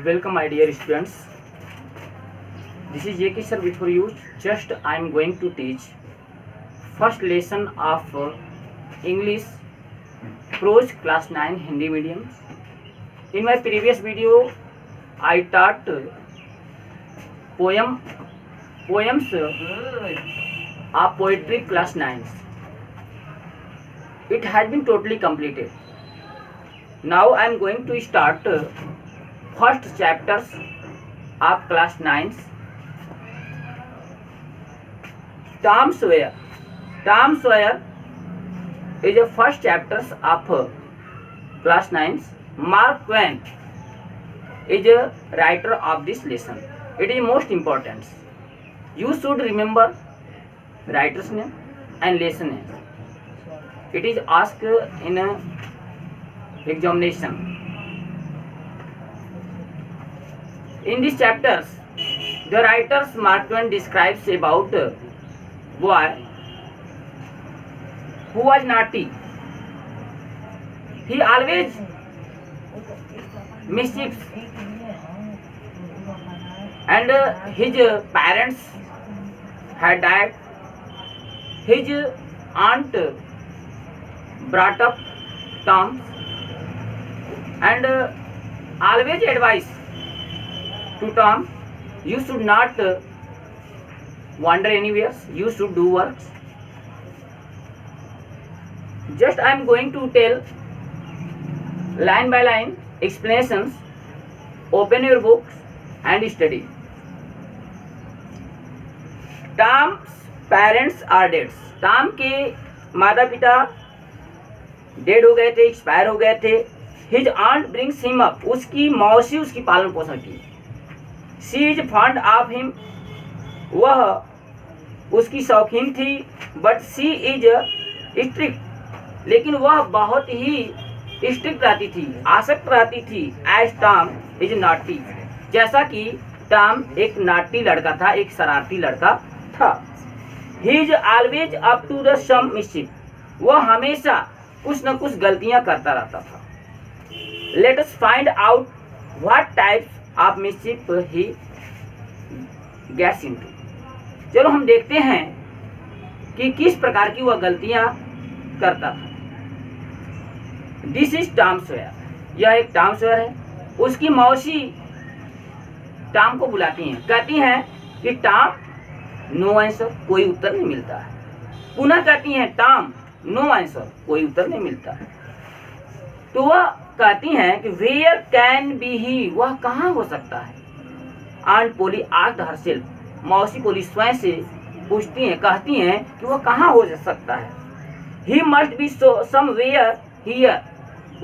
Welcome my dear students. This is JK sir before you. Just I am going to teach first lesson of English prose class 9 Hindi medium. In my previous video I taught poems of poetry class 9. It has been totally completed. Now I am going to start first chapters of class 9. Tom Sawyer. Tom Sawyer is the first chapters of class 9. Mark Twain is the writer of this lesson. It is most important. You should remember writer's name and lesson name. It is asked in a examination. In these chapters, the writer Mark Twain describes about a boy who was naughty. He always mischievous, and his parents had died. His aunt brought up Tom and always advised to Tom, you should not wander anywhere, you should do works. Just I am going to tell line by line explanations. Open your books and study. Tom's parents are dead. Tom के माता पिता dead हो गए थे, expire हो गए थे. His aunt brings him up. उसकी मौसी उसकी पालन पोषण की. She is fond of him. वह उसकी शौकीन थी. But she is strict. लेकिन वह बहुत ही स्ट्रिक्ट रहती थी, आसक्त रहती थी. As Tom is naughty. जैसा कि टॉम एक नाटी लड़का था, एक शरारती लड़का था. He is always up to the some mischief. वह हमेशा कुछ न कुछ गलतियां करता रहता था. Let us find out what types of mischief he gets into. चलो हम देखते हैं कि किस प्रकार की वह गलतियां करता था. This is Tom Sawyer. यह एक टॉम सॉयर है. उसकी मौसी टॉम को बुलाती हैं, कहती हैं कि टॉम नो आंसर, कोई उत्तर नहीं मिलता है. पुनः कहती हैं टॉम नो आंसर, कोई उत्तर नहीं मिलता है. तो वह कहती हैं कि वेयर कैन बी ही, वह कहाँ हो सकता है. आंट पोली आस्क्ड हरसेल्फ. मौसी पोली स्वयं से पूछती हैं, कहती हैं कि वह कहाँ हो सकता है. He must be somewhere here,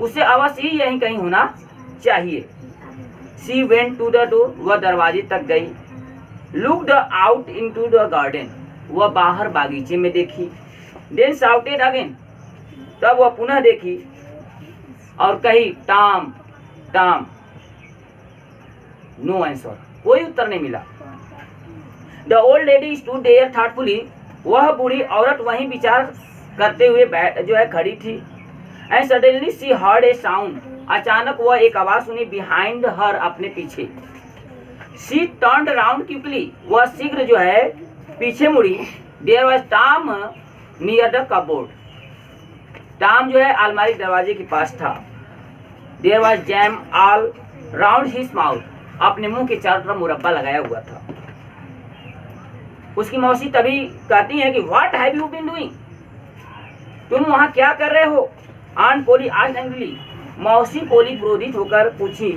उसे अवश्य ही यहीं कहीं होना चाहिए. She went to the door, वह दरवाजे तक गई. Looked out into the garden, वह बाहर बागीचे में देखी. देन शाउटेड अगेन, तब वह पुनः देखी और कही टॉम टॉम. नो आंसर, कोई उत्तर नहीं मिला. The old lady stood there thoughtfully, वह बूढ़ी औरत वहीं विचार करते हुए जो है खड़ी थी. And suddenly she heard a sound, अचानक वह एक आवाज सुनी. बिहाइंड हर, अपने पीछे. शी टर्न्ड राउंड क्विकली, वह शीघ्र जो है पीछे मुड़ी. There was Tom near the cupboard, Tom जो है अलमारी दरवाजे के पास था. There was jam all round his mouth, अपने मुंह के चारों तरफ मुरब्बा लगाया हुआ था. उसकी मौसी तभी कहती है कि what have you been doing, तुम वहां क्या कर रहे हो. आंट पोली आस्क्ड एंग्रीली, मौसी पोली क्रोधित होकर पूछी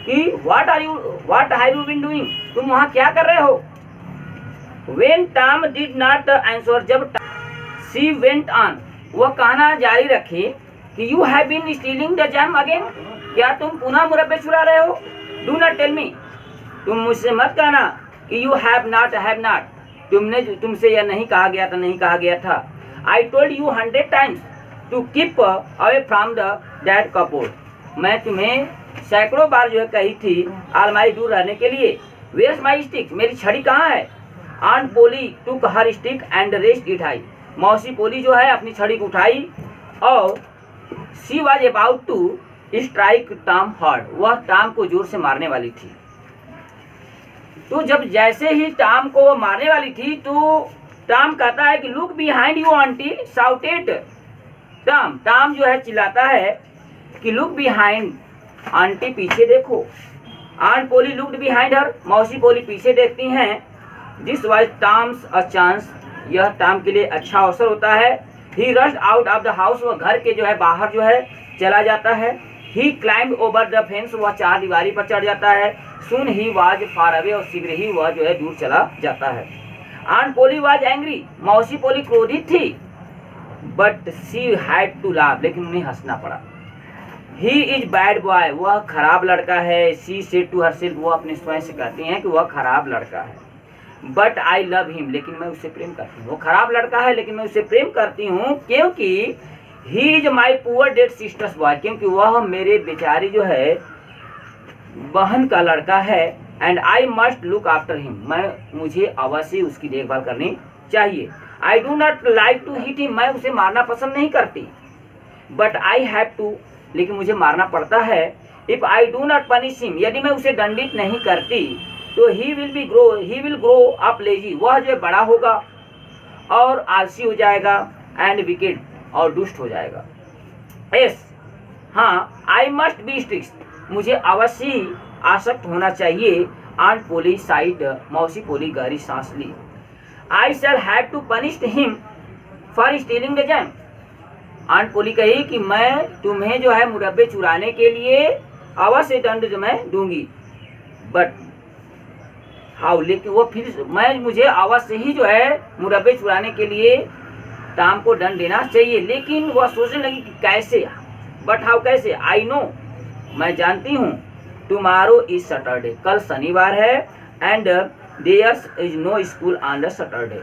कि what have you been doing, तुम वहां क्या कर रहे हो. When Tom did not answer, जब शी वेंट ऑन, वह कहना जारी रखी कि you have been stealing the jam again, क्या तुम पुनः मुरब्बे चुरा रहे हो. डू नॉट टेल मी, तुम मुझसे मत कहना कि यू हैव नॉट, तुमसे यह नहीं कहा गया था, नहीं कहा गया था. I told you 100 times to keep away from that cupboard, मैं तुम्हें सैकड़ों बार जो है कही थी अलमारी दूर रहने के लिए. वेयर्स माई स्टिक, मेरी छड़ी कहाँ है. Aunt Polly took her stick and rest it high, मौसी पोली जो है अपनी छड़ी को उठाई और she was about to strike Tom hard, वह टॉम को जोर से मारने वाली थी। तो जब जैसे ही टॉम को वो मारने वाली थी तो टॉम कहता है कि look behind you aunty shouted. Tom जो है चिल्लाता है कि लुक बिहाइंड, आंटी पीछे देखो। आंट पोली लुक्ड बिहाइंड हर, मौसी पोली पीछे देखती हैं। This was Tom's a chance, यह टॉम के लिए अच्छा अवसर होता है। He rushed out of the house, वह घर के जो है बाहर जो है चला जाता है। ही क्लाइंब ओवर द फेंस, वह चार दीवारी पर चढ़ जाता है। सुन ही वाज फार अवे, और शीघ्र ही वह जो है दूर चला जाता है। आंट पोली वाज एंग्री, मौसी पोली क्रोधित थी। But she had to laugh, लेकिन उन्हें हंसना पड़ा। ही इज बैड बॉय, वह खराब लड़का है। शी सेड टू हरसेल्फ, वो अपने स्वयं से कहती हैं कि वह खराब लड़का है। बट आई लव हिम, लेकिन मैं उससे प्रेम करती हूँ। वो खराब लड़का है लेकिन मैं उससे प्रेम करती हूँ, क्योंकि he is my poor dead sisters boy, क्योंकि वह मेरे बेचारी जो है बहन का लड़का है। And I must look after him, मुझे अवश्य उसकी देखभाल करनी चाहिए। I do not like to hit him, मैं उसे मारना पसंद नहीं करती। बट आई हैव टू, लेकिन मुझे मारना पड़ता है। If I do not punish him, यदि मैं उसे दंडित नहीं करती तो he will grow up lazy, वह जो बड़ा होगा और आलसी हो जाएगा। एंड विकेड, और दुष्ट हो जाएगा। यस, हाँ, आई मस्ट बी स्ट्रिक्ट, मुझे अवश्य आसक्त होना चाहिए। आंट पोली साइड, मौसी पोली गहरी सांस ली। I shall have to punish him for stealing the jam, aunt Polly कही कि मैं तुम्हें जो है मुरब्बे चुराने के लिए अवश्य दंड जो मैं दूंगी। बट हाउ, लेकिन वो फिर मुझे अवश्य ही जो है मुरब्बे चुराने के लिए टॉम को दंड देना चाहिए। लेकिन वह सोचने लगी कि कैसे, बट हाउ, कैसे। आई नो, मैं जानती हूँ। टुमारो इज सैटरडे, कल शनिवार है। And there's is no school on the Saturday,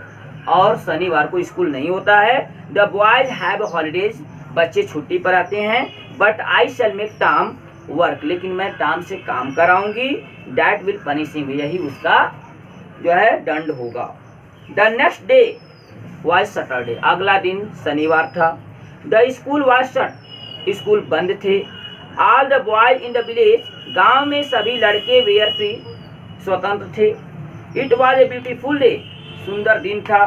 और शनिवार को स्कूल नहीं होता है। द बॉयज हैव हॉलीडेज, बच्चे छुट्टी पर आते हैं। But I shell make Tom work, लेकिन मैं टॉम से काम कराऊंगी। दैट विल पनिश हिम, यही उसका जो है दंड होगा। The next day was Saturday, अगला दिन शनिवार था। The school was shut, school बंद थे। All the boys in the village, गांव में सभी लड़के वेयर फ्री, स्वतंत्र थे। It was a beautiful day, सुंदर दिन था।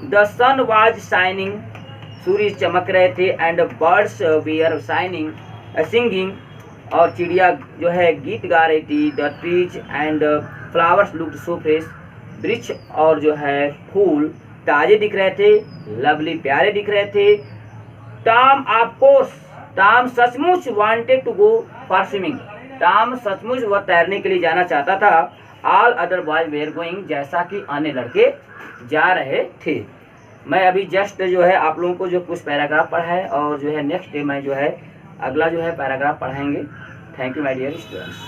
द सन वाज शाइनिंग, सूर्य चमक रहे थे। And birds were shining singing, और चिड़िया जो है गीत गा रही थी। The trees and flowers looked so fresh, वृक्ष और जो है फूल ताजे दिख रहे थे, लवली प्यारे दिख रहे थे। टॉम ऑफ कोर्स, टॉम सचमुच wanted to go for swimming, Tom सचमुच वह तैरने के लिए जाना चाहता था। All other boys were going, जैसा कि अन्य लड़के जा रहे थे। मैं अभी जस्ट जो है आप लोगों को जो कुछ पैराग्राफ पढ़ा है, और जो है नेक्स्ट डे मैं जो है अगला जो है पैराग्राफ पढ़ाएंगे। Thank you my dear students.